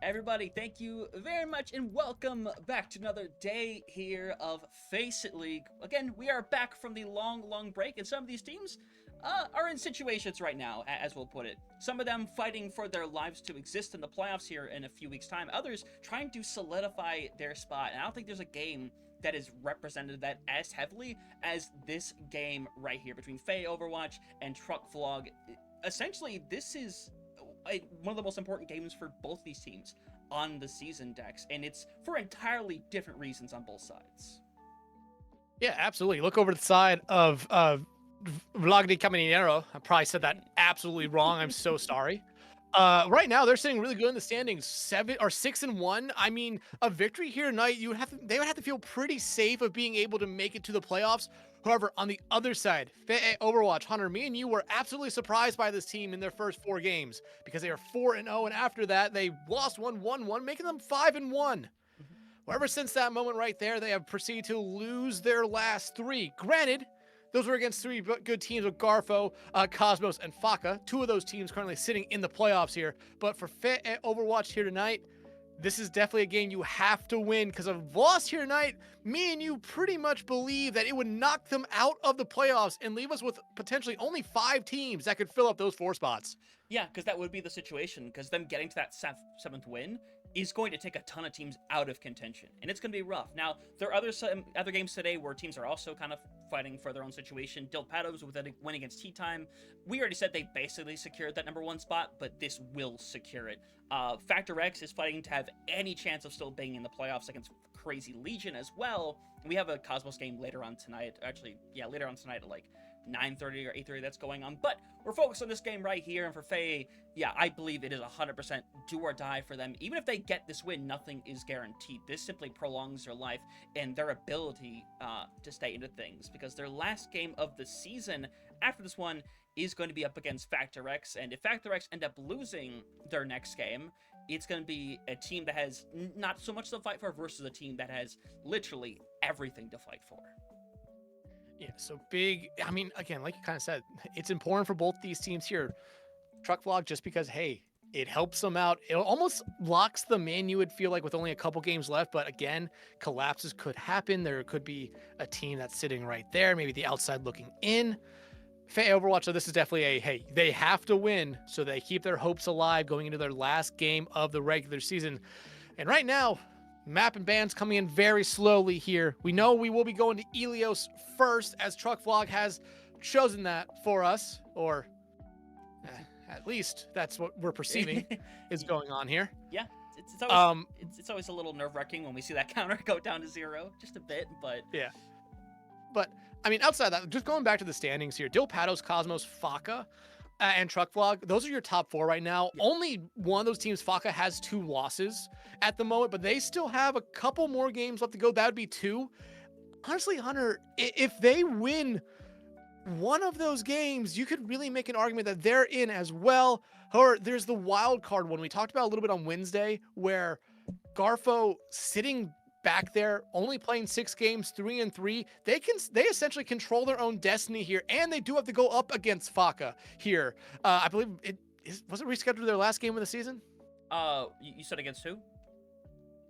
Everybody, thank you very much and welcome back to another day here of Faceit League. Again, we are back from the long break, and some of these teams are in situations right now, as we'll put it. Some of them fighting for their lives to exist in the playoffs here in a few weeks' time. Others trying to solidify their spot, and I don't think there's a game that is represented that as heavily as this game right here between Faceit Overwatch and Truck Vlog. Essentially, this is one of the most important games for both these teams on the season, Dex, and it's for entirely different reasons on both sides. Yeah, absolutely. Look over to the side of Vlagdi Caminero. I probably said that absolutely wrong. I'm so sorry. Right now, they're sitting really good in the standings, 6-1. I mean, a victory here tonight, they would have to feel pretty safe of being able to make it to the playoffs. However, on the other side, Overwatch, Hunter, me and you were absolutely surprised by this team in their first 4 games because they are 4-0, and after that, they lost 1-1, making them 5-1. However, since that moment right there, they have proceeded to lose their last 3. Granted, those were against 3 good teams with Garfo, Cosmos, and Faka. 2 of those teams currently sitting in the playoffs here. But for Overwatch here tonight, this is definitely a game you have to win, because of loss here tonight, me and you pretty much believe that it would knock them out of the playoffs and leave us with potentially only 5 teams that could fill up those 4 spots. Yeah, because that would be the situation, because them getting to that 7th win is going to take a ton of teams out of contention, and it's going to be rough. Now, there are other games today where teams are also kind of fighting for their own situation. Dil Pados with a win against Tea Time. We already said they basically secured that number 1 spot, but this will secure it. Factor X is fighting to have any chance of still being in the playoffs against Crazy Legion as well. We have a Cosmos game later on tonight. Actually, yeah, later on tonight at like 9:30 or 8:30 that's going on, but we're focused on this game right here. And for Faye, yeah, I believe it is 100% do or die for them. Even if they get this win, nothing is guaranteed. This simply prolongs their life and their ability to stay into things, because their last game of the season after this one is going to be up against Factor X, and if Factor X end up losing their next game, it's going to be a team that has not so much to fight for versus a team that has literally everything to fight for. Yeah, so big. I mean, again, like you kind of said, it's important for both these teams here. Truck Vlog, just because, hey, it helps them out. It almost locks them in, you would feel like, with only a couple games left. But again, collapses could happen. There could be a team that's sitting right there, maybe the outside looking in. Overwatch, so this is definitely a, hey, they have to win so they keep their hopes alive going into their last game of the regular season. And right now, map and bans coming in very slowly here. We know we will be going to Ilios first, as Truck Vlog has chosen that for us, or at least that's what we're perceiving is going on here. Yeah, it's always a little nerve-wracking when we see that counter go down to 0, just a bit, but yeah. But I mean, outside that, just going back to the standings here, Dil Pados, Cosmos, Faka, and Truck Vlog, those are your top 4 right now. Yeah. Only one of those teams, Faka, has 2 losses at the moment, but they still have a couple more games left to go. That would be 2. Honestly, Hunter, if they win one of those games, you could really make an argument that they're in as well. However, there's the wild card one we talked about a little bit on Wednesday, where Garfo sitting back there, only playing 6 games, 3-3. They essentially control their own destiny here, and they do have to go up against Faka here. I believe was it rescheduled their last game of the season? You said against who?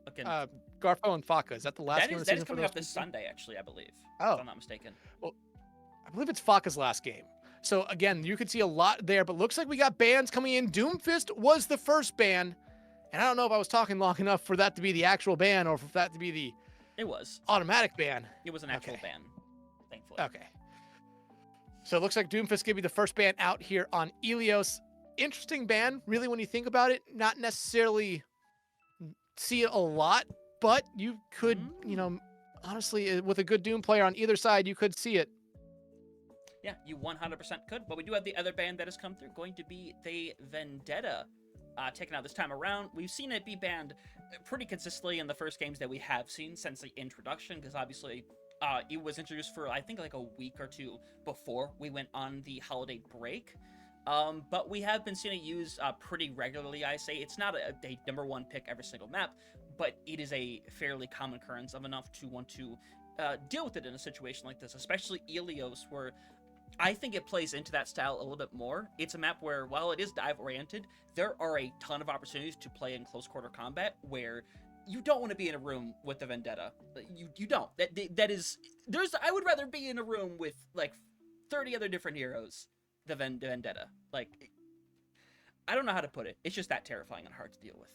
Against Garfo and Faka. Is that the last game of the season? That is coming up this Sunday, actually, I believe. Oh, if I'm not mistaken. Well, I believe it's Faka's last game. So again, you could see a lot there, but looks like we got bans coming in. Doomfist was the first ban. And I don't know if I was talking long enough for that to be the actual ban, or for that to be the automatic ban. It was an actual ban, thankfully. Okay. So it looks like Doomfist could be the first ban out here on Ilios. Interesting ban, really, when you think about it. Not necessarily see it a lot, but you could, honestly, with a good Doom player on either side, you could see it. Yeah, you 100% could. But we do have the other ban that has come through, going to be the Vendetta. Taken out this time around. We've seen it be banned pretty consistently in the first games that we have seen since the introduction, because obviously it was introduced for, I think, like a week or 2 before we went on the holiday break. But we have been seeing it used pretty regularly, I say. It's not a number 1 pick every single map, but it is a fairly common occurrence of enough to want to deal with it in a situation like this, especially Ilios, where I think it plays into that style a little bit more. It's a map where, while it is dive oriented, there are a ton of opportunities to play in close quarter combat where you don't want to be in a room with the Vendetta. You don't. That is there's. I would rather be in a room with like 30 other different heroes. The Vendetta. Like, I don't know how to put it. It's just that terrifying and hard to deal with.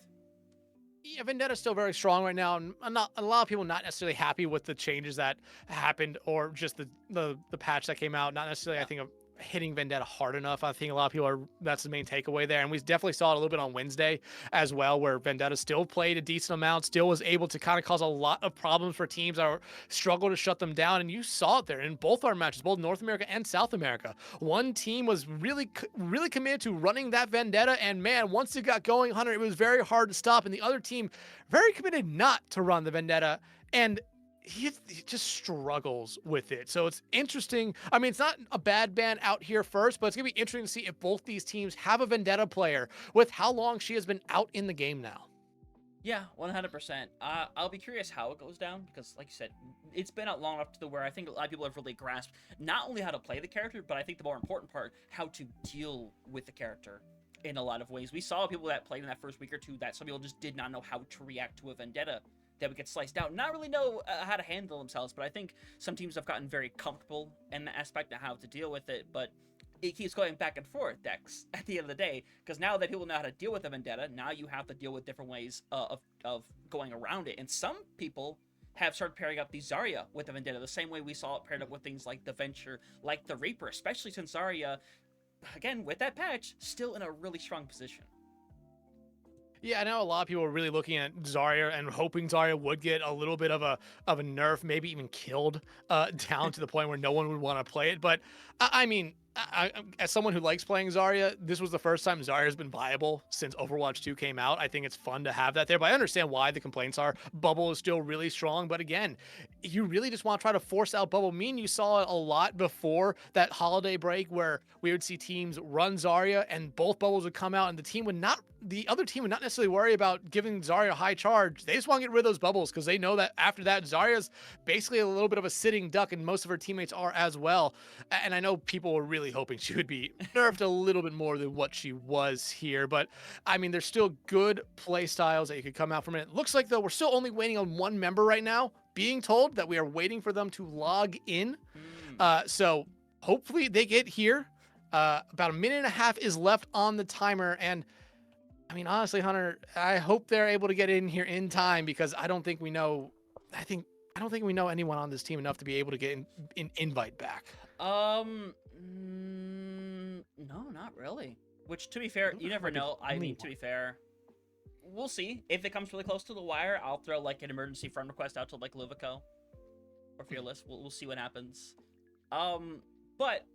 Yeah, Vendetta's still very strong right now, and a lot of people not necessarily happy with the changes that happened, or just the patch that came out. Not necessarily, Yeah. I think, of hitting Vendetta hard enough. I think a lot of people are, that's the main takeaway there, and we definitely saw it a little bit on Wednesday as well, where Vendetta still played a decent amount, still was able to kind of cause a lot of problems for teams that struggle to shut them down, and you saw it there in both our matches, both North America and South America. One team was really committed to running that Vendetta, and man, once it got going, Hunter, it was very hard to stop, and the other team very committed not to run the Vendetta, and he just struggles with it. So it's interesting. I mean, it's not a bad ban out here first, but it's going to be interesting to see if both these teams have a Vendetta player with how long she has been out in the game now. Yeah, 100%. I'll be curious how it goes down because, like you said, it's been out long enough to where I think a lot of people have really grasped not only how to play the character, but I think the more important part, how to deal with the character in a lot of ways. We saw people that played in that first week or two that some people just did not know how to react to a Vendetta that would get sliced out, not really know how to handle themselves, but I think some teams have gotten very comfortable in the aspect of how to deal with it, but it keeps going back and forth, Dex, at the end of the day, because now that people know how to deal with a Vendetta, now you have to deal with different ways of going around it, and some people have started pairing up the Zarya with the Vendetta, the same way we saw it paired up with things like the Venture, like the Reaper, especially since Zarya, again, with that patch, still in a really strong position. Yeah, I know a lot of people were really looking at Zarya and hoping Zarya would get a little bit of a nerf, maybe even killed down to the point where no one would want to play it. But I mean, as someone who likes playing Zarya, this was the first time Zarya has been viable since Overwatch 2 came out. I think it's fun to have that there, but I understand why the complaints are. Bubble is still really strong, but again, you really just want to try to force out Bubble. You saw it a lot before that holiday break where we would see teams run Zarya and both bubbles would come out and the other team would not necessarily worry about giving Zarya a high charge. They just want to get rid of those bubbles because they know that after that, Zarya's basically a little bit of a sitting duck, and most of her teammates are as well. And I know people were really hoping she would be nerfed a little bit more than what she was here. But, I mean, there's still good play styles that you could come out from it. It looks like, though, we're still only waiting on one member right now, being told that we are waiting for them to log in. So hopefully they get here. About a minute and a half is left on the timer, and I mean, honestly, Hunter, I hope they're able to get in here in time because I don't think we know. I don't think we know anyone on this team enough to be able to get an invite back. No, not really. Which, to be fair, you never know. I mean, to be fair, we'll see. If it comes really close to the wire, I'll throw like an emergency friend request out to like Luvico or Fearless. We'll see what happens. But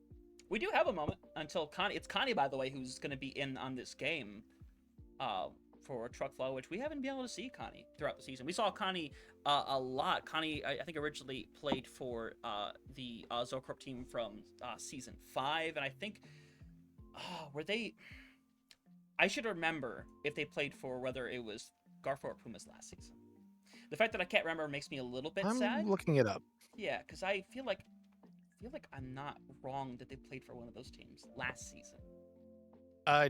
we do have a moment until Connie. It's Connie, by the way, who's going to be in on this game. For Truck Flow, which we haven't been able to see Connie throughout the season. We saw Connie a lot. Connie, I think, originally played for the Zocorp team from season 5, and I think were they? I should remember if they played for whether it was Garfo or Pumas last season. The fact that I can't remember makes me a little bit sad. I'm looking it up. Yeah, because I feel like I'm not wrong that they played for one of those teams last season.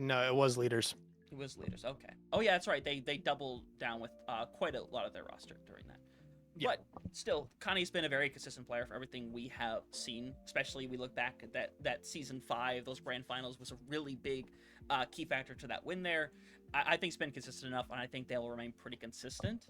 No, it was Leaders. It was Leaders, okay. Oh yeah, that's right. They doubled down with quite a lot of their roster during that. Yeah. But still, Connie's been a very consistent player for everything we have seen. Especially we look back at that season 5, those grand finals was a really big key factor to that win there. I think it's been consistent enough, and I think they'll remain pretty consistent.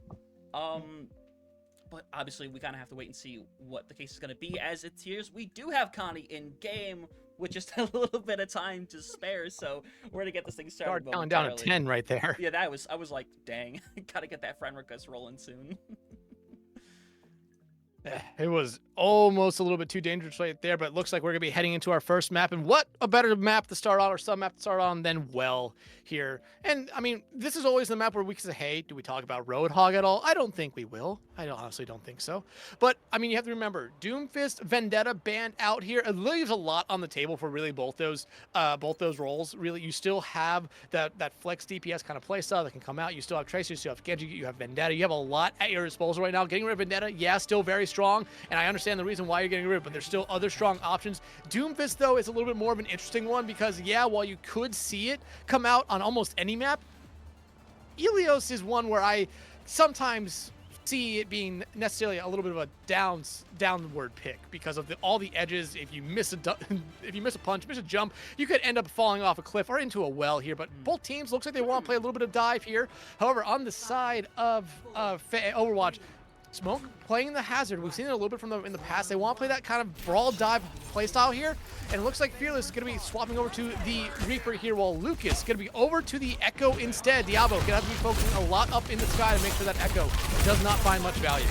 But obviously, we kind of have to wait and see what the case is going to be. As it appears, we do have Connie in game with just a little bit of time to spare, so we're gonna get this thing started. Start counting down to 10 right there. Yeah, I was like, dang, gotta get that friend request rolling soon. It was almost a little bit too dangerous right there, but it looks like we're going to be heading into our first map. And what a better map to start on, or sub-map to start on, than Well here. And, I mean, this is always the map where we can say, hey, do we talk about Roadhog at all? I don't think we will. I honestly don't think so. But, I mean, you have to remember, Doomfist, Vendetta banned out here. It leaves a lot on the table for really both those roles. Really, you still have that flex DPS kind of playstyle that can come out. You still have Tracer, you still have Genji, you have Vendetta. You have a lot at your disposal right now. Getting rid of Vendetta, yeah, still very strong. And I understand understand the reason why you're getting rid of it, but there's still other strong options. Doomfist, though, is a little bit more of an interesting one because, yeah, while you could see it come out on almost any map, Ilios is one where I sometimes see it being necessarily a little bit of a downward pick because of all the edges. If you miss a punch, miss a jump, you could end up falling off a cliff or into a well here. But both teams looks like they want to play a little bit of dive here. However, on the side of Overwatch, Smoke playing the hazard. We've seen it a little bit in the past. They want to play that kind of brawl dive playstyle here, and it looks like Fearless is going to be swapping over to the Reaper here, while Lucas is going to be over to the Echo instead. Diablo going to have to be focusing a lot up in the sky to make sure that Echo does not find much value.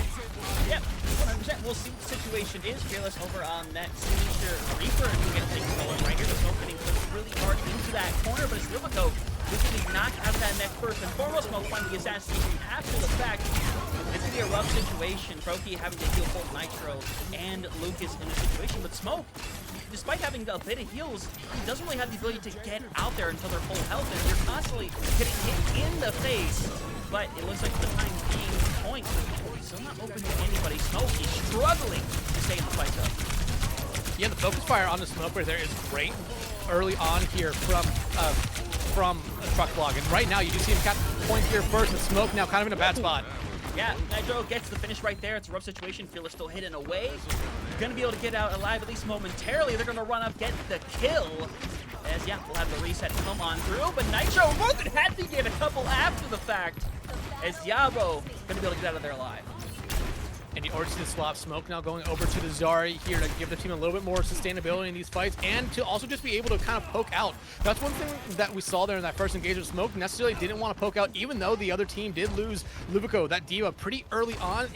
Yep, 100%. We'll see what the situation is. Fearless over on that signature Reaper, and we get things going right here. The Smoke getting pushed really hard into that corner, but it's Lumico who's going to be knocked out of that neck first and foremost. Smoke finding the assassination after the fact. It's going to be a rough situation. Proki having to heal both Nitro and Lucas in this situation, but Smoke, despite having a bit of heals, he doesn't really have the ability to get out there until they're full health, and you're constantly getting hit in the face. But it looks like for the time being, Point still not open to anybody. Smoke is struggling to stay in the fight though. Yeah, the focus fire on the Smoke right there is great early on here from Truck Vlog, and right now you do see him catch Point here first, and Smoke now kind of in a bad spot. Yeah, Nitro gets the finish right there. It's a rough situation. Fearless still hidden away. Gonna be able to get out alive at least momentarily. They're gonna run up, get the kill. As, yeah, we'll have the reset come on through. But Nitro more than happy to get a couple after the fact. As Diablo gonna be able to get out of there alive. And the Orchid swap. Smoke now going over to the Zari here to give the team a little bit more sustainability in these fights, and to also just be able to kind of poke out. That's one thing that we saw there in that first engagement. Smoke necessarily didn't want to poke out, even though the other team did lose Lubico, that diva, pretty early on.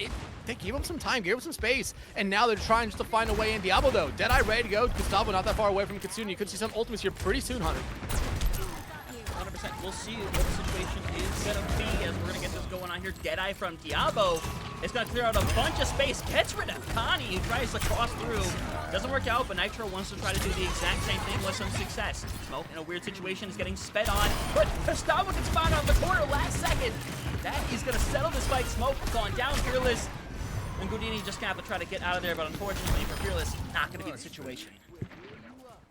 They gave him some time, gave him some space, and now they're trying just to find a way in. Diablo, though, Deadeye ready to go. Gustavo not that far away from Kitsune. You could see some ultimates here pretty soon, Hunter. 100%. We'll see what the situation is going to be as we're going to get this going on here. Deadeye from Diablo is going to clear out a bunch of space. Gets rid of Connie, who tries to cross through. Doesn't work out, but Nitro wants to try to do the exact same thing with some success. Smoke in a weird situation is getting sped on, but Gustavo gets found on the corner last second. That is going to settle this fight. Smoke gone down. Fearless and Goudini just going to have to try to get out of there, but unfortunately for Fearless, not going to be the situation.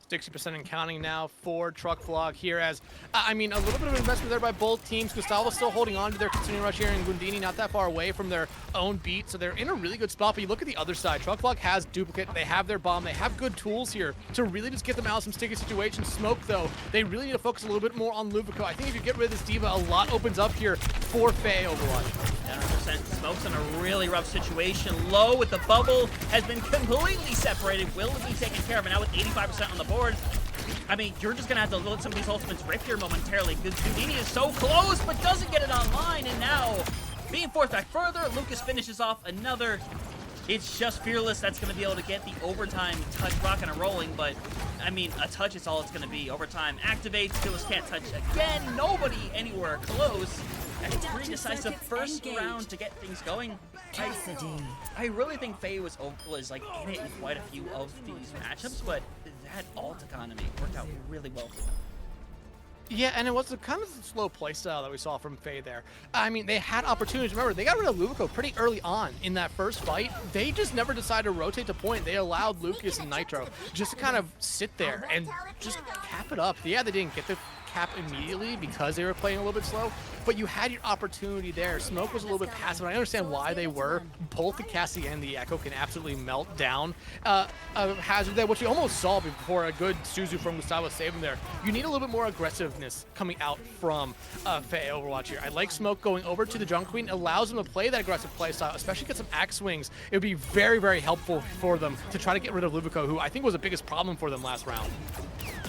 60% and counting now for Truck Vlog here, as, I mean, a little bit of investment there by both teams. Gustavo still holding on to their continuing rush here, and Gundini not that far away from their own beat, so they're in a really good spot. But you look at the other side, Truck Vlog has Duplicate, they have their bomb, they have good tools here to really just get them out of some sticky situations. Smoke, though, they really need to focus a little bit more on Luvico. I think if you get rid of this diva, a lot opens up here for Faye Overwatch. 100%. Smoke's in a really rough situation. Low with the bubble has been completely separated. Will be taken care of, and now with 85% on the board, I mean, you're just gonna have to let some of these ultimates rip here momentarily, because Houdini is so close but doesn't get it online, and now being forced back further, Lucas finishes off another. It's just Fearless that's gonna be able to get the overtime touch rocking and rolling, but I mean, a touch is all it's gonna be. Overtime activates, Fearless can't touch again, nobody anywhere close. And it's a pretty decisive first round to get things going. I really think Faye was like in it in quite a few of these matchups, but that ult economy worked out really well for them. Yeah, and it was a kind of slow play style that we saw from Faye there. I mean, they had opportunities. Remember, they got rid of Luvico pretty early on in that first fight. They just never decided to rotate to point. They allowed Lucas and Nitro just to kind of sit there and just cap it up. Yeah, they didn't get the cap immediately because they were playing a little bit slow, but you had your opportunity there. Smoke was a little bit passive, and I understand why they were. Both the Cassie and the Echo can absolutely melt down a hazard there, which you almost saw before a good Suzu from Gustavo saved him there. You need a little bit more aggressiveness coming out from Faye Overwatch here. I like Smoke going over to the Jungle Queen. It allows them to play that aggressive play style, especially get some axe swings. It would be very, very helpful for them to try to get rid of Luvico, who I think was the biggest problem for them last round.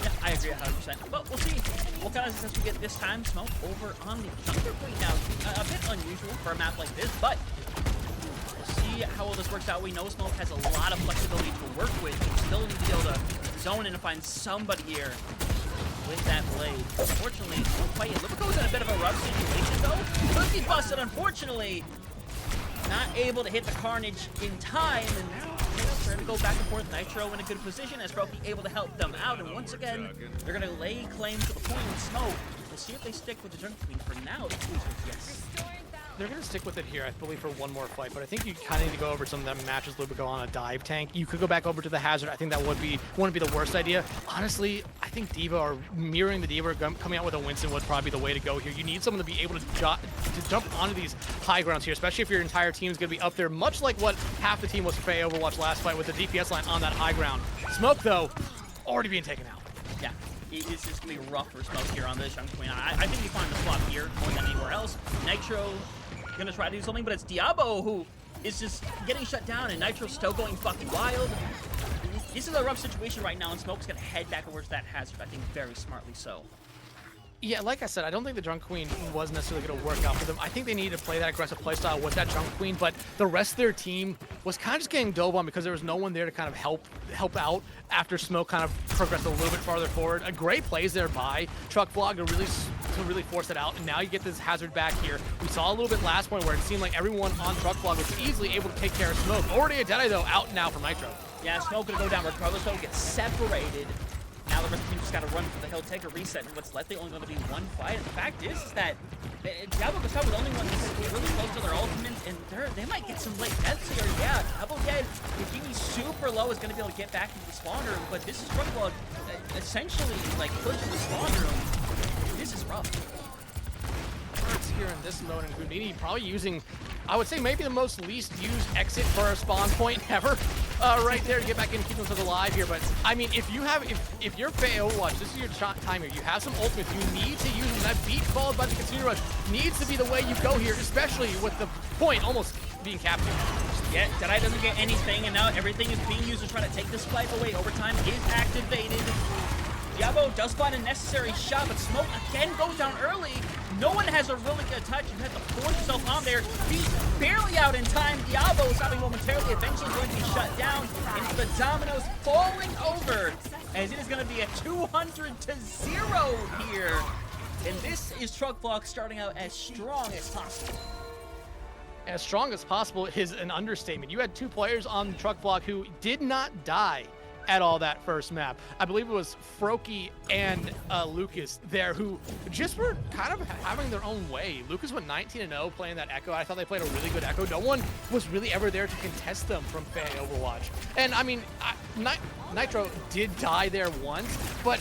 Yeah, I agree 100%. But we'll see what kind of success we get this time. Smoke over on the Jungle Queen now. A bit unusual for a map like this, but we'll see how well this works out. We know Smoke has a lot of flexibility to work with. You still need to be able to zone in and find somebody here with that blade. Unfortunately, no quite yet. Luvico's in a bit of a rough situation, though. Could be busted, unfortunately. Not able to hit the Carnage in time, and now trying to go back and forth. Nitro in a good position as Proki able to help them out, and once again, they're going to lay claim to the point with Smoke. We'll see if they stick with the Jungle Queen. For now, the answer is yes. they're gonna stick with it here, I believe, for one more fight. But I think you kind of need to go over some of them matches. A little bit, go on a dive tank. You could go back over to the hazard. I think that wouldn't be the worst idea. Honestly, I think D.Va or mirroring the D.Va coming out with a Winston would probably be the way to go here. You need someone to be able to jump onto these high grounds here, especially if your entire team is gonna be up there, much like what half the team was for Faye Overwatch last fight with the DPS line on that high ground. Smoke though, already being taken out. Yeah. It's just going to be rough for Smoke here on this Jungle Queen. I think we find the swap here more than anywhere else. Nitro going to try to do something, but it's Diabo who is just getting shut down, and Nitro's still going fucking wild. This is a rough situation right now, and Smoke's going to head back over to that hazard, I think very smartly so. Yeah, like I said, I don't think the Drunk Queen was necessarily going to work out for them. I think they needed to play that aggressive playstyle with that Drunk Queen, but the rest of their team was kind of just getting dove on because there was no one there to kind of help out after Smoke kind of progressed a little bit farther forward. A great plays there by Truck Vlog to really force it out, and now you get this hazard back here. We saw a little bit last point where it seemed like everyone on Truck Vlog was easily able to take care of Smoke. Already a Deadeye, though, out now from Nitro. Yeah, Smoke going to go down regardless, so gets separated. Now the rest of the team just got to run for the hill, take a reset, and what's likely only going to be one fight. And the fact is that Diablo Gustavo was the only one who's really close to their ultimate, and they might get some late deaths here. Yeah, Diablo dead. If he's super low, is going to be able to get back into the spawn room, but this is Truckball essentially like pushing the spawn room. This is rough. Here in this mode, and Houdini probably using, I would say, maybe the most least used exit for a spawn point ever, right there to get back in and keep themselves alive here. But I mean, if you're Faye Overwatch, this is your time here. You have some ultimates. You need to use them. That beat followed by the Continue Rush needs to be the way you go here, especially with the point almost being captured. Yeah, Deadeye doesn't get anything, and now everything is being used to try to take this fight away. Overtime is activated. Diabo does find a necessary shot, but Smoke again goes down early. No one has a really good touch. You have to force yourself on there. He's barely out in time. Diabo is stopping momentarily, eventually going to be shut down. And the dominoes falling over as it is going to be a 200-0 here. And this is Truck Vlog starting out as strong as possible. As strong as possible is an understatement. You had two players on Truck Vlog who did not die at all that first map. I believe it was Froky and Lucas there who just were kind of having their own way. Lucas went 19-0 playing that Echo. I thought they played a really good Echo. No one was really ever there to contest them from Faye Overwatch. And I mean, Nitro did die there once, but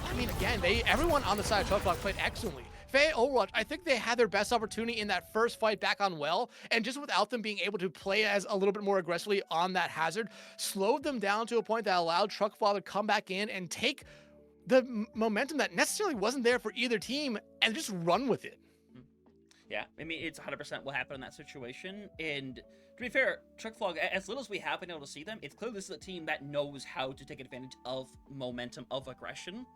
I mean, again, everyone on the side of Truck Vlog played excellently. Faye Overwatch, I think they had their best opportunity in that first fight back on Well, and just without them being able to play as a little bit more aggressively on that hazard, slowed them down to a point that allowed Truck Vlog to come back in and take the momentum that necessarily wasn't there for either team and just run with it. Yeah, I mean, it's 100% what happened in that situation, and to be fair, Truck Vlog, as little as we have been able to see them, it's clear this is a team that knows how to take advantage of momentum, of aggression,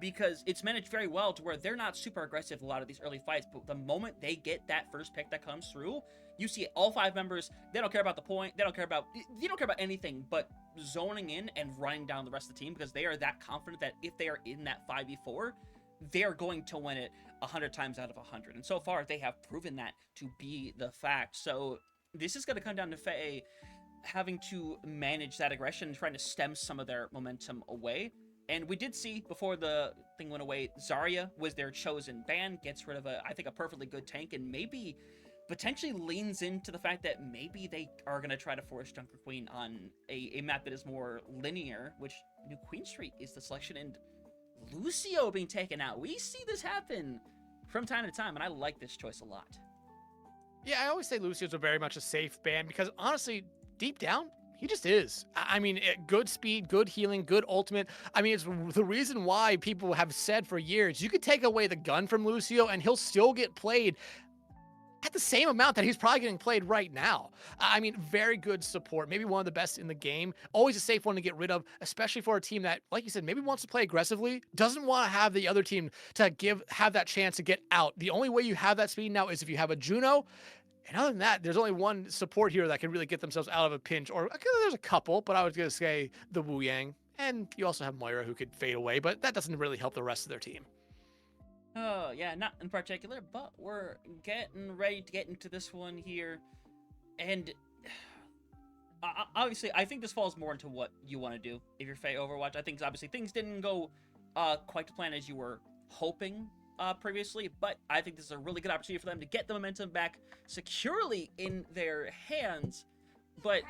because it's managed very well to where they're not super aggressive a lot of these early fights, but the moment they get that first pick that comes through, you see all 5 members, they don't care about the point, they don't care about anything but zoning in and running down the rest of the team, because they are that confident that if they are in that 5v4, they are going to win it 100 times out of 100. And so far, they have proven that to be the fact. So this is going to come down to Faye having to manage that aggression and trying to stem some of their momentum away. And we did see, before the thing went away, Zarya was their chosen ban, gets rid of, I think, a perfectly good tank, and maybe potentially leans into the fact that maybe they are going to try to force Junker Queen on a map that is more linear, which New Queen Street is the selection, and Lucio being taken out. We see this happen from time to time, and I like this choice a lot. Yeah, I always say Lucio's a very much a safe ban, because honestly, deep down, he just is. I mean, good speed, good healing, good ultimate. I mean, it's the reason why people have said for years, you could take away the gun from Lucio and he'll still get played at the same amount that he's probably getting played right now. I mean, very good support. Maybe one of the best in the game. Always a safe one to get rid of, especially for a team that, like you said, maybe wants to play aggressively, doesn't want to have the other team to have that chance to get out. The only way you have that speed now is if you have a Juno. And other than that, there's only one support here that can really get themselves out of a pinch. Or there's a couple, but I was going to say the Wu Yang. And you also have Moira who could fade away, but that doesn't really help the rest of their team. Oh, yeah, not in particular, but we're getting ready to get into this one here. And obviously, I think this falls more into what you want to do if you're Faye Overwatch. I think obviously things didn't go quite to plan as you were hoping previously, but I think this is a really good opportunity for them to get the momentum back securely in their hands. But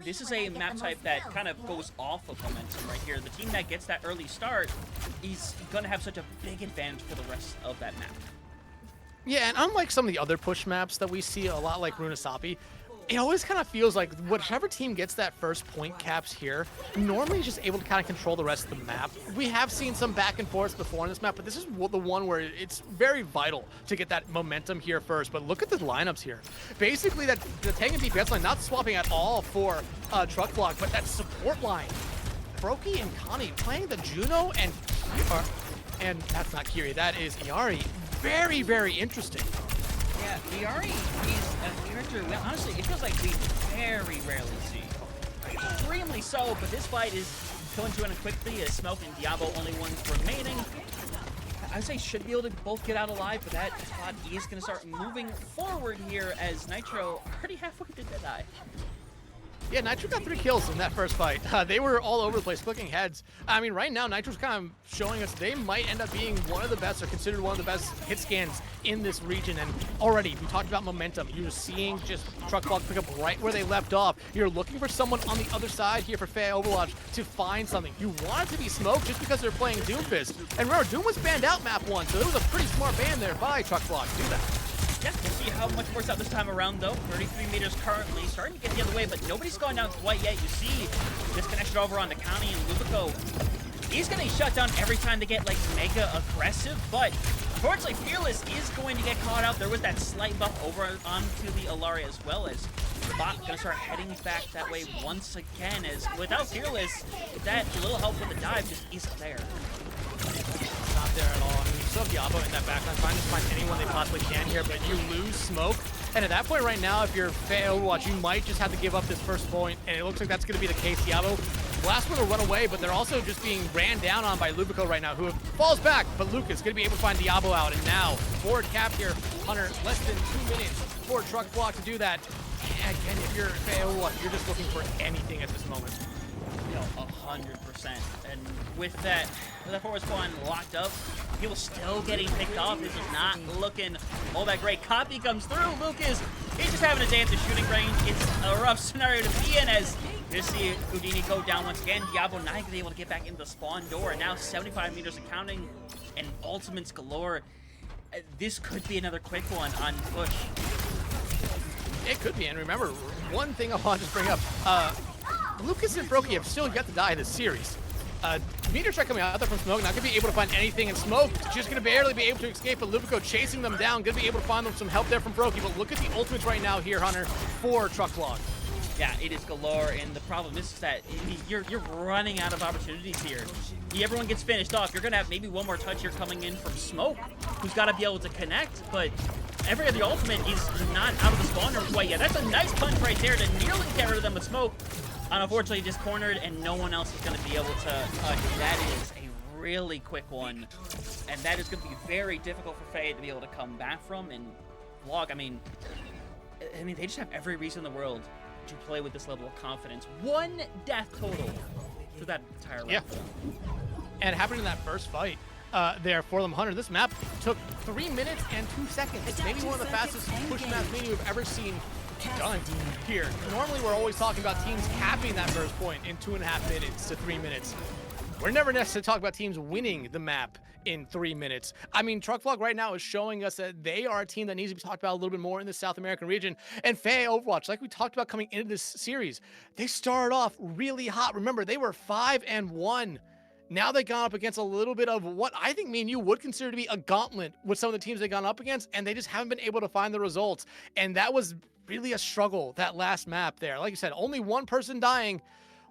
this is a map type that kind of goes off of momentum right here. The team that gets that early start is going to have such a big advantage for the rest of that map. Yeah, and unlike some of the other push maps that we see, a lot like Runasapi, it always kind of feels like whichever team gets that first point caps here, normally is just able to kind of control the rest of the map. We have seen some back and forth before in this map, but this is the one where it's very vital to get that momentum here first. But look at the lineups here. Basically, the tank and DPS line not swapping at all for Truck Block, but that support line. Froakie and Connie playing the Juno and that's not Kiri, that is Iari. Very, very interesting. Yeah, Iari is a character, well, honestly, it feels like we very rarely see. Extremely so, but this fight is going to end quickly as Smoke and Diabo only ones remaining. I would say should be able to both get out alive, but that spot is going to start moving forward here as Nitro already halfway to Deadeye. Yeah, Nitro got 3 kills in that first fight. They were all over the place, clicking heads. I mean, right now, Nitro's kind of showing us they might end up being one of the best, or considered one of the best hit scans in this region. And already, we talked about momentum. You're seeing just Truck Block pick up right where they left off. You're looking for someone on the other side here for Faceit Overwatch to find something. You want it to be Smoke just because they're playing Doomfist. And remember, Doom was banned out map 1, so it was a pretty smart ban there by Truck Block to do that. Yeah, we'll see how much works out this time around, though. 33 meters currently, starting to get the other way, but nobody's gone down quite yet. You see this connection over on the County, and Lubico is getting shut down every time they get, like, mega aggressive, but unfortunately, Fearless is going to get caught out. There was that slight buff over onto the Alaria as well, as Bot going to start heading back that way once again, as without Fearless, that little help with the dive just isn't there. Not there at all. I mean, you still have Diabo in that backline, trying to find anyone they possibly can here, but you lose Smoke. And at that point right now, if you're Faceit Overwatch, you might just have to give up this first point, and it looks like that's going to be the case. Diabo, last one to run away, but they're also just being ran down on by Lubico right now, who falls back, but Lucas is going to be able to find Diabo out, and now forward cap here, Hunter, less than 2 minutes for Truck Block to do that. And again, if you're Faceit Overwatch, you're just looking for anything at this moment. You know, 100%. And with that forward spawn locked up, people still getting picked off. This is not looking all that great. Copy comes through. Lucas, he's just having a day at the shooting range. It's a rough scenario to be in as you see Houdini go down once again. Diablo not even able to get back into the spawn door. And now 75 meters of counting and ultimates galore. This could be another quick one on push. It could be, and remember, one thing I want to just bring up, Lucas and Froakie have still yet to die in this series. Meter Strike coming out there from Smoke, not going to be able to find anything, and Smoke just going to barely be able to escape, but Lubico chasing them down, going to be able to find them some help there from Froakie, but look at the ultimates right now here, Hunter, for Truck Block. Yeah, it is galore, and the problem is that you're running out of opportunities here. Everyone gets finished off. You're going to have maybe one more touch here coming in from Smoke, who's got to be able to connect, but every other ultimate is not out of the spawner quite yet. That's a nice punch right there to nearly get rid of them with Smoke. Unfortunately, just cornered, and no one else is going to be able to touch. That is a really quick one, and that is going to be very difficult for Faceit to be able to come back from. And Vlog, I mean, they just have every reason in the world to play with this level of confidence. 1 death total for that entire round. Yeah, and happening in that first fight there for them, Hunter. This map took 3 minutes and 2 seconds. It's maybe one of the fastest push maps we've ever seen done here. Normally, we're always talking about teams capping that first point in 2.5 minutes to 3 minutes. We're never necessarily talking about teams winning the map in 3 minutes. I mean, Truck Vlog right now is showing us that they are a team that needs to be talked about a little bit more in the South American region. And Faceit Overwatch, like we talked about coming into this series, they started off really hot. Remember, they were 5-1. Now they got up against a little bit of what I think me and you would consider to be a gauntlet with some of the teams they've gone up against, and they just haven't been able to find the results. And that was really a struggle, that last map there. Like you said, only one person dying.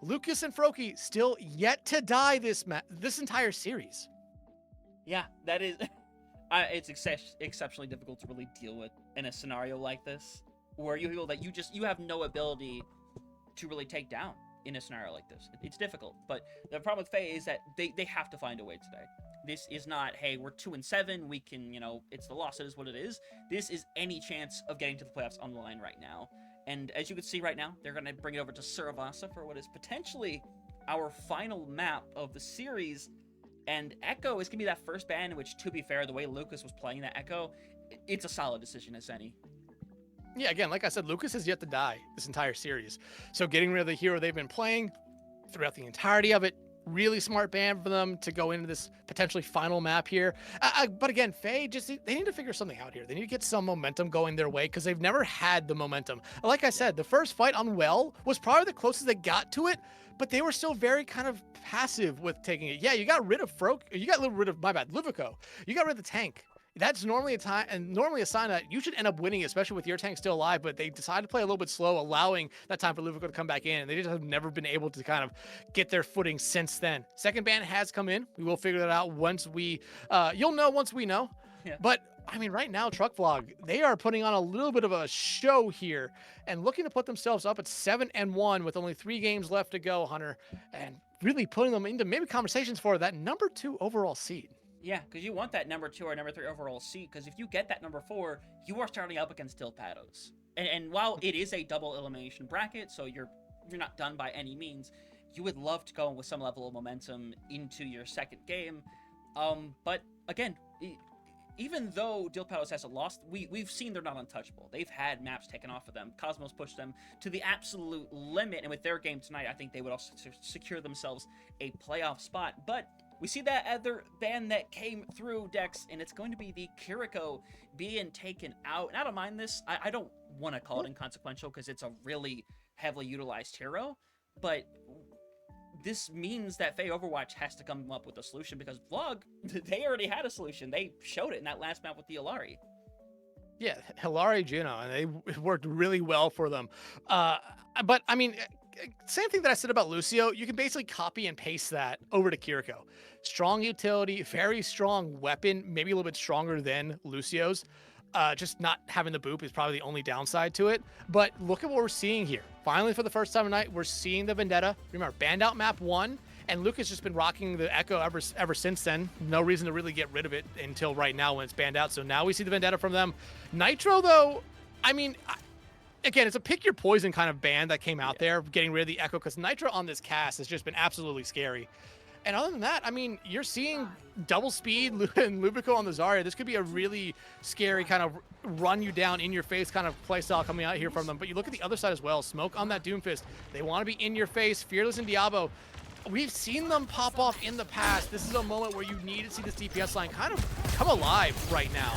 Lucas and Froakie still yet to die this entire series. Yeah, that is... it's exceptionally difficult to really deal with in a scenario like this, where you feel that you have no ability to really take down in a scenario like this. It's difficult, but the problem with Faceit is that they have to find a way today. This is not, hey, we're 2-7, we can, it's the loss, it is what it is. This is any chance of getting to the playoffs on the line right now. And as you can see right now, they're going to bring it over to Suravasa for what is potentially our final map of the series. And Echo is going to be that first ban, which, to be fair, the way Lucas was playing that Echo, it's a solid decision as any. Yeah, again, like I said, Lucas has yet to die this entire series. So getting rid of the hero they've been playing throughout the entirety of it, really smart ban for them to go into this potentially final map here. But again, Faye, they need to figure something out here. They need to get some momentum going their way because they've never had the momentum. Like I said, the first fight on Well was probably the closest they got to it, but they were still very kind of passive with taking it. Yeah, you got rid of Luvico. You got rid of the tank. That's normally a sign that you should end up winning, especially with your tank still alive, but they decided to play a little bit slow, allowing that time for Luvico to come back in, and they just have never been able to kind of get their footing since then. Second ban has come in. We will figure that out once you'll know once we know. Yeah. But I mean, right now, Truck Vlog, they are putting on a little bit of a show here and looking to put themselves up at 7-1 with only 3 games left to go, Hunter, and really putting them into maybe conversations for that number 2 overall seed. Yeah, because you want that number 2 or number 3 overall seed, because if you get that number 4, you are starting up against Dilpados. And while it is a double elimination bracket, so you're not done by any means, you would love to go with some level of momentum into your second game. But again, even though Dilpados hasn't lost, we've seen they're not untouchable. They've had maps taken off of them. Cosmos pushed them to the absolute limit, and with their game tonight, I think they would also secure themselves a playoff spot. But we see that other ban that came through, Dex, and it's going to be the Kiriko being taken out. And I don't mind this. I don't want to call it inconsequential because it's a really heavily utilized hero, but this means that Faye Overwatch has to come up with a solution because Vlog, they already had a solution. They showed it in that last map with the Illari. Yeah, Hilari Juno, and they worked really well for them. But I mean, same thing that I said about Lucio, you can basically copy and paste that over to Kiriko. Strong utility, very strong weapon, maybe a little bit stronger than Lucio's. Just not having the boop is probably the only downside to it. But look at what we're seeing here. Finally, for the first time tonight, we're seeing the Vendetta. Remember, banned out map 1, and Luke has just been rocking the Echo ever since then. No reason to really get rid of it until right now when it's banned out. So now we see the Vendetta from them. Nitro, though, I mean, again, it's a pick your poison kind of ban that came out there, getting rid of the Echo, because Nitro on this cast has just been absolutely scary. And other than that, I mean, you're seeing double speed and Lubico on the Zarya. This could be a really scary kind of run you down in your face kind of playstyle coming out here from them. But you look at the other side as well. Smoke on that Doomfist. They want to be in your face. Fearless and Diabo. We've seen them pop off in the past. This is a moment where you need to see this DPS line kind of come alive right now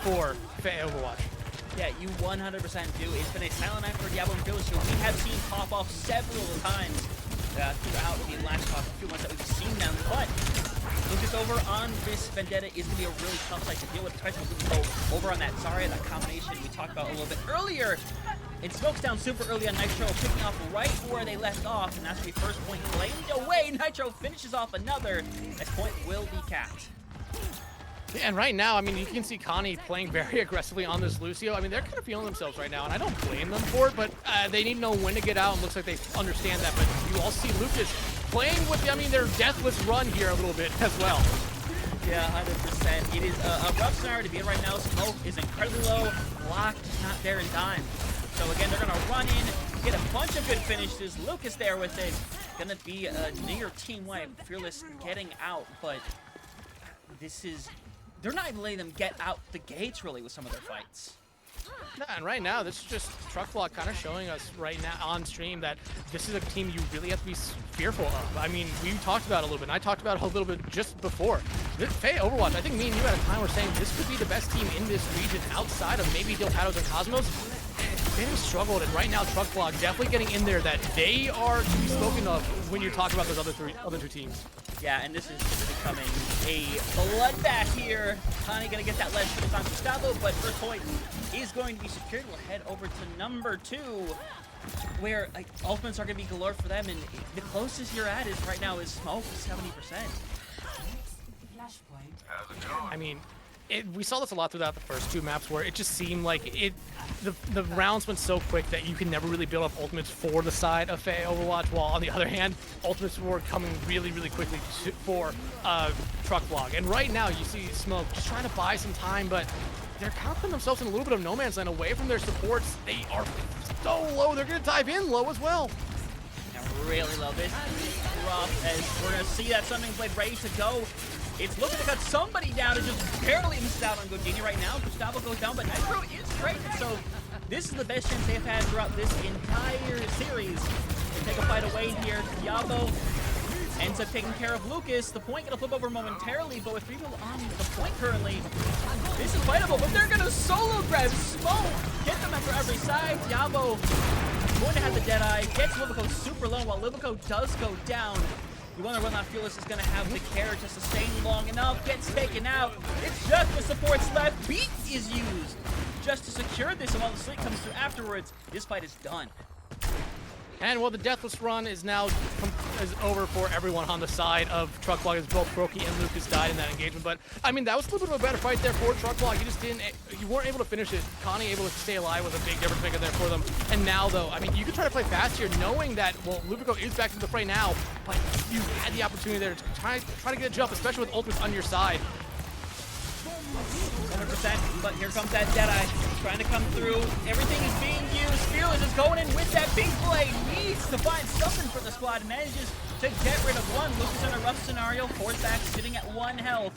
for Overwatch. Yeah, you 100% do. It's been a silent night for Diablo and Fearless, who we have seen pop off several times throughout the last few months that we've seen them. But Lucas over on this Vendetta is going to be a really tough fight to deal with, especially with Lubico over on that Zarya, that combination we talked about a little bit earlier. It smokes down super early on Nitro, picking up right where they left off, and that's the first point claimed away. Nitro finishes off another. That point will be capped. Yeah, and right now, I mean, you can see Connie playing very aggressively on this Lucio. I mean, they're kind of feeling themselves right now, and I don't blame them for it, but they need to know when to get out, and looks like they understand that. But you all see Lucas playing with, I mean, their deathless run here a little bit as well. Yeah, 100%. It is a rough scenario to be in right now. Smoke is incredibly low. Block is not there in time. So again, they're going to run in, get a bunch of good finishes. Lucas there with it. Going to be a near team wipe. Fearless getting out, but this is... They're not even letting them get out the gates, really, with some of their fights. No, and right now, this is just Truck Vlog kind of showing us right now on stream that this is a team you really have to be fearful of. I mean, we talked about it a little bit, and I talked about it a little bit just before. Faye Overwatch, I think me and you at a time were saying this could be the best team in this region outside of maybe Dilpados and Cosmos. They struggled, and right now Truck Vlog definitely getting in there that they are to be spoken of when you talk about those other two teams. Yeah, and this is becoming a bloodbath here. Connie gonna get that ledge for the time Gustavo, but first point is going to be secured. We'll head over to number 2, where ultimates are gonna be galore for them, and the closest you're at is right now is Smoke, 70%. I mean, we saw this a lot throughout the first 2 maps where it just seemed like the rounds went so quick that you can never really build up ultimates for the side of Faye Overwatch, while on the other hand, ultimates were coming really, really quickly for Truck Vlog. And right now you see Smoke just trying to buy some time, but they're kind of putting themselves in a little bit of no man's land away from their supports. They are so low, they're going to dive in low as well. Yeah, down really low. This is rough as we're going to see that Summoning Blade ready to go. It's looking to cut somebody down and just barely misses out on Godini right now. Gustavo goes down, but Nitro is traded, so this is the best chance they've had throughout this entire series. They take a fight away here. Diabo ends up taking care of Lucas. The point going to flip over momentarily, but with 3 people on the point currently, this is fightable, but they're going to solo grab Smoke. Get them after every side. Diabo going to have the Deadeye. Gets Libico super low while Libico does go down. You wonder whether or not Fearless is going to have the care to sustain long enough. Gets taken out. It's just the supports left. Beat is used just to secure this, and while the sleep comes through afterwards, this fight is done. And well, the Deathless run is now is over for everyone on the side of Truckblog, as both Brokey and Lucas died in that engagement. But I mean, that was a little bit of a better fight there for Truckblog. You weren't able to finish it. Connie able to stay alive was a big difference maker there for them. And now, though, I mean, you can try to play fast here, knowing that well, Lubico is back to the fray now, but you had the opportunity there to try to get a jump, especially with ultimates on your side. 100%, but here comes that Deadeye trying to come through. Everything is being used. Fearless is going in with that big blade. Needs to find something for the squad. Manages to get rid of one. Lucas in a rough scenario. Force back sitting at 1 health.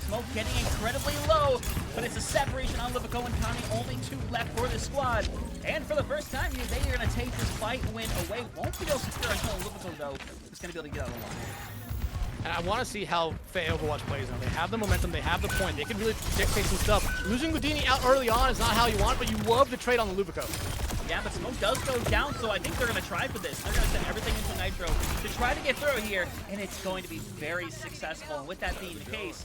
Smoke getting incredibly low, but it's a separation on Libico and Connie. Only 2 left for the squad. And for the first time, they are going to take this fight win away. Won't be able to secure until Libico, though, is going to be able to get out of the line. And I want to see how Faceit Overwatch plays now. They have the momentum, they have the point, they can really dictate some stuff. Losing Godini out early on is not how you want, but you love the trade on the Lubico. Yeah, but Smoke does go down, so I think they're going to try for this. They're going to send everything into Nitro to try to get through here, and it's going to be very successful. And with that being the case,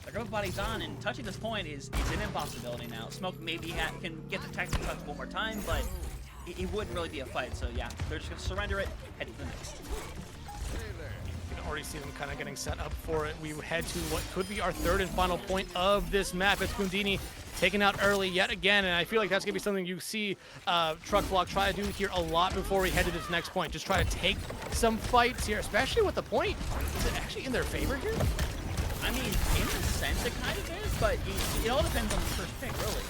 everybody's on, and touching this point is an impossibility now. Smoke maybe can get the tactical touch one more time, but it wouldn't really be a fight. So yeah, they're just going to surrender it, head to the next. Already see them kind of getting set up for it. We head to what could be our 3rd and final point of this map. It's Gundini taken out early yet again, and I feel like that's going to be something you see Truckblog try to do here a lot before we head to this next point. Just try to take some fights here, especially with the point. Is it actually in their favor here? I mean, in a sense it kind of is, but it all depends on the first pick, really.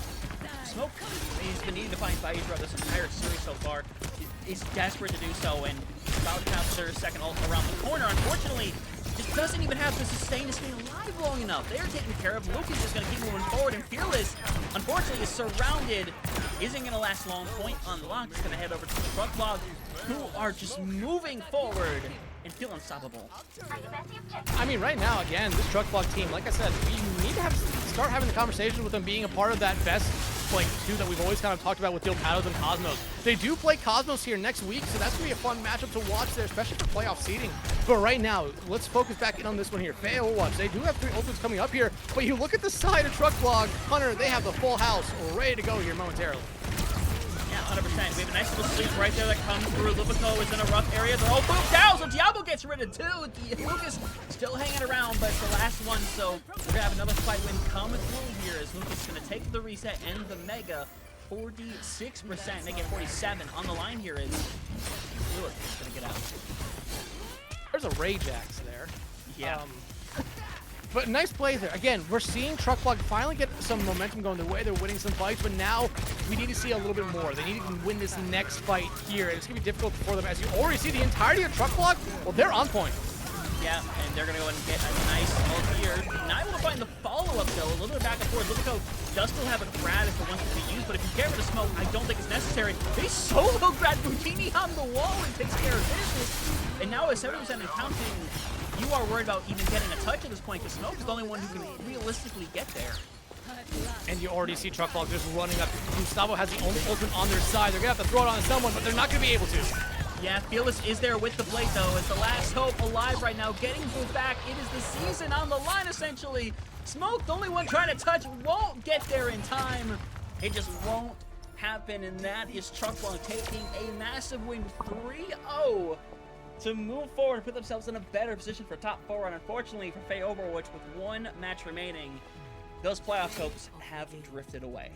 Smoke, he's been needing to find value throughout this entire series so far. He's desperate to do so, and about to have their second ult around the corner. Unfortunately, just doesn't even have to sustain to stay alive long enough. They're taken care of. Lucas is going to keep moving forward, and Fearless, unfortunately, is surrounded. Isn't going to last long. Point unlocked. He's going to head over to the Truckblog, who are just moving forward and feel unstoppable. I mean, right now, again, this Truckblog team, like I said, we need to start having the conversation with them being a part of that best like 2 that we've always kind of talked about with Dilpados and Cosmos. They do play Cosmos here next week, so that's going to be a fun matchup to watch there, especially for playoff seeding. But right now, let's focus back in on this one here. Faceit Overwatch, they do have 3 ultimates coming up here, but you look at the side of Truckblog, Hunter, they have the full house ready to go here momentarily. Yeah, 100%. We have a nice little sweep right there that comes through. Libico is in a rough area. They're all moved down, so Diablo gets rid of 2. Lucas still hanging around, but it's the last one, so we're going to have another fight win come through here as Lucas is going to take the reset and the Mega. 46%, making 47 on the line here is Lewis is going to get out. There's a Rage Axe there. Yeah. But nice play there. Again, we're seeing Truckblog finally get some momentum going their way. They're winning some fights, but now we need to see a little bit more. They need to win this next fight here, and it's going to be difficult for them. As you already see the entirety of Truckblog, well, they're on point. Yeah, and they're going to go and get a nice ult here. Not able to find the follow-up, though. A little bit of back and forth. Libico does still have a grab if it wants to be used, but if you get rid of Smoke, I don't think it's necessary. They solo grab Butini on the wall and takes care of business. And now at 70% and counting, you are worried about even getting a touch at this point, because Smoke's the only one who can realistically get there. And you already see Truckblog just running up. Gustavo has the only ultimate on their side. They're going to have to throw it on someone, but they're not going to be able to. Yeah, Fearless is there with the blade, though. It's the last hope alive right now. Getting Booth back. It is the season on the line, essentially. Smoke, the only one trying to touch, won't get there in time. It just won't happen, and that is Truckblog taking a massive win 3-0 to move forward and put themselves in a better position for top 4. And unfortunately for Faceit Overwatch, with 1 match remaining, those playoff hopes have drifted away.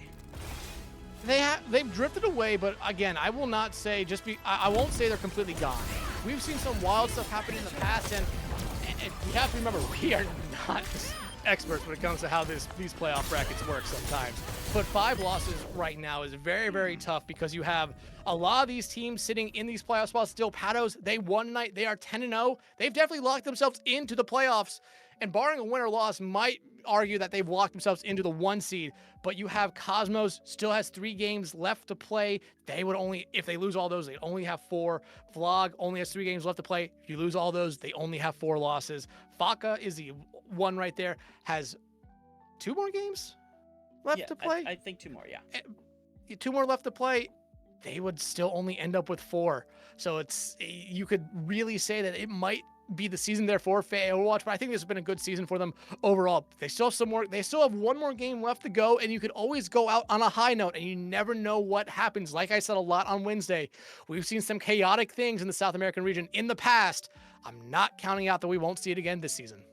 They've drifted away, but again, I will not say I won't say they're completely gone. We've seen some wild stuff happen in the past, and we have to remember we are not experts when it comes to how these playoff brackets work sometimes. But 5 losses right now is very, very tough because you have a lot of these teams sitting in these playoff spots. Still, Patos, they won tonight. They are 10-0. They've definitely locked themselves into the playoffs. And barring a win or loss, might argue that they've locked themselves into the 1 seed. But you have Cosmos, still has 3 games left to play. They would only, if they lose all those, they only have 4. Vlog only has 3 games left to play. If you lose all those, they only have 4 losses. Faka is the one right there, has 2 more games left to play. I think 2 more, yeah. 2 more left to play. They would still only end up with 4. So it's, you could really say that it might be the season there for Overwatch, but I think this has been a good season for them overall. They still have some more, they still have 1 more game left to go, and you could always go out on a high note, and you never know what happens. Like I said a lot on Wednesday, we've seen some chaotic things in the South American region in the past. I'm not counting out that we won't see it again this season.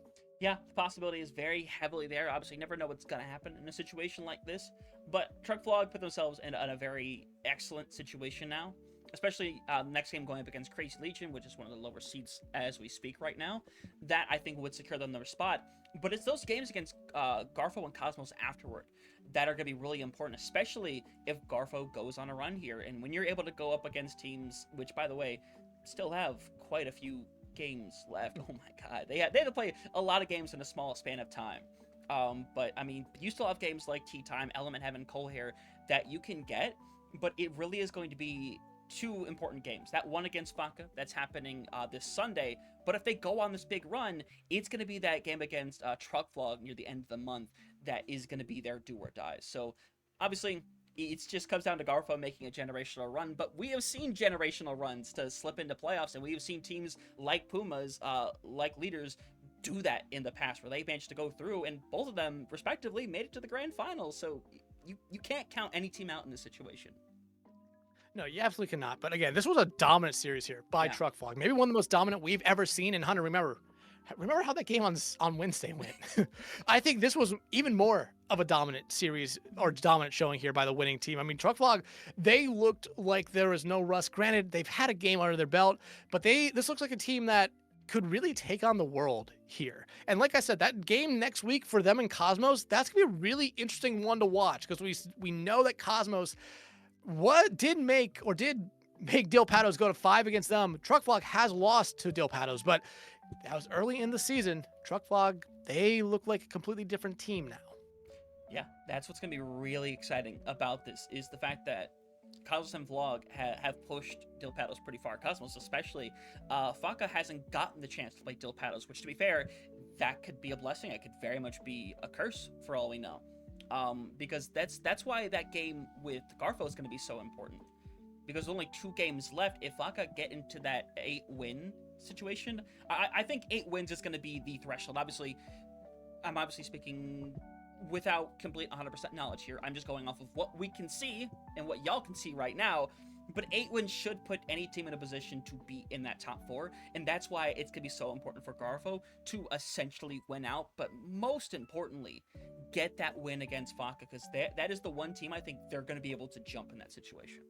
Yeah, the possibility is very heavily there. Obviously, you never know what's going to happen in a situation like this. But Truck Vlog put themselves in a very excellent situation now. Especially the next game going up against Crazy Legion, which is one of the lower seeds as we speak right now. That, I think, would secure them their spot. But it's those games against Garfo and Cosmos afterward that are going to be really important, especially if Garfo goes on a run here. And when you're able to go up against teams, which, by the way, still have quite a few games left. Oh my god, they had to play a lot of games in a small span of time. But I mean, you still have games like Tea Time, Element Heaven, Coalhair that you can get, but it really is going to be 2 important games. That one against Faka that's happening this Sunday, but if they go on this big run, it's going to be that game against Truck Vlog near the end of the month that is going to be their do or die. So obviously it just comes down to Garfo making a generational run, but we have seen generational runs to slip into playoffs, and we have seen teams like Pumas, like Leaders, do that in the past, where they managed to go through, and both of them, respectively, made it to the grand finals. So you can't count any team out in this situation. No, you absolutely cannot. But again, this was a dominant series here by Truck Vlog. Maybe one of the most dominant we've ever seen. And Hunter, remember how that game on Wednesday went? I think this was even more of a dominant series or dominant showing here by the winning team. I mean, Truck Vlog, they looked like there was no rust. Granted, they've had a game under their belt, but this looks like a team that could really take on the world here. And like I said, that game next week for them and Cosmos, that's gonna be a really interesting one to watch, because we know that Cosmos did make Dil Patos go to 5 against them. Truck Vlog has lost to Dil Patos, but that was early in the season. Truck Vlog, they look like a completely different team now. Yeah, that's what's going to be really exciting about this, is the fact that Cosmos and Vlog have pushed Dil Patos pretty far. Cosmos especially. Faka hasn't gotten the chance to play Dil Patos, which, to be fair, that could be a blessing. It could very much be a curse for all we know. Because that's why that game with Garfo is going to be so important. Because there's only 2 games left. If Faka get into that 8-win situation, I think 8 wins is going to be the threshold. Obviously, I'm obviously speaking without complete 100% knowledge here. I'm just going off of what we can see and what y'all can see right now. But 8 wins should put any team in a position to be in that top 4. And that's why it's going to be so important for Garfo to essentially win out. But most importantly, get that win against Faka, because that is the one team I think they're going to be able to jump in that situation.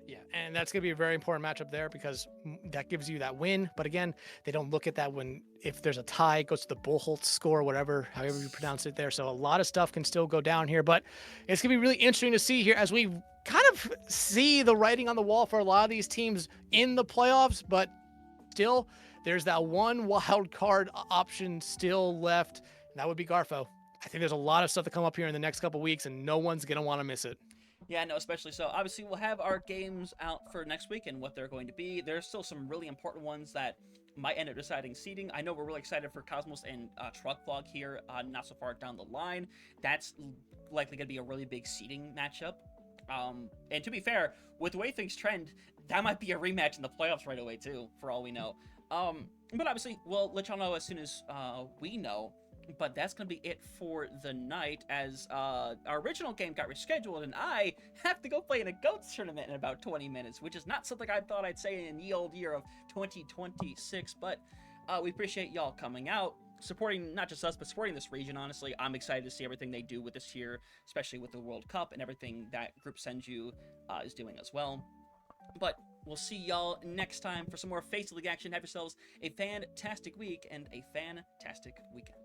Yeah, and that's going to be a very important matchup there, because that gives you that win. But again, they don't look at that when, if there's a tie, it goes to the Bullholtz score, whatever, however you pronounce it there. So a lot of stuff can still go down here, but it's going to be really interesting to see here as we kind of see the writing on the wall for a lot of these teams in the playoffs. But still, there's that one wild card option still left, and that would be Garfo. I think there's a lot of stuff to come up here in the next couple weeks, and no one's going to want to miss it. Yeah, no, especially so. Obviously, we'll have our games out for next week and what they're going to be. There's still some really important ones that might end up deciding seeding. I know we're really excited for Cosmos and Truck Vlog here, not so far down the line. That's likely going to be a really big seeding matchup. And to be fair, with the way things trend, that might be a rematch in the playoffs right away, too, for all we know. But obviously, we'll let y'all know as soon as we know. But that's going to be it for the night, as our original game got rescheduled, and I have to go play in a GOATS tournament in about 20 minutes, which is not something I thought I'd say in the old year of 2026, but we appreciate y'all coming out, supporting not just us, but supporting this region. Honestly, I'm excited to see everything they do with this year, especially with the World Cup and everything that Group Senju is doing as well. But we'll see y'all next time for some more Faceit League action. Have yourselves a fantastic week and a fantastic weekend.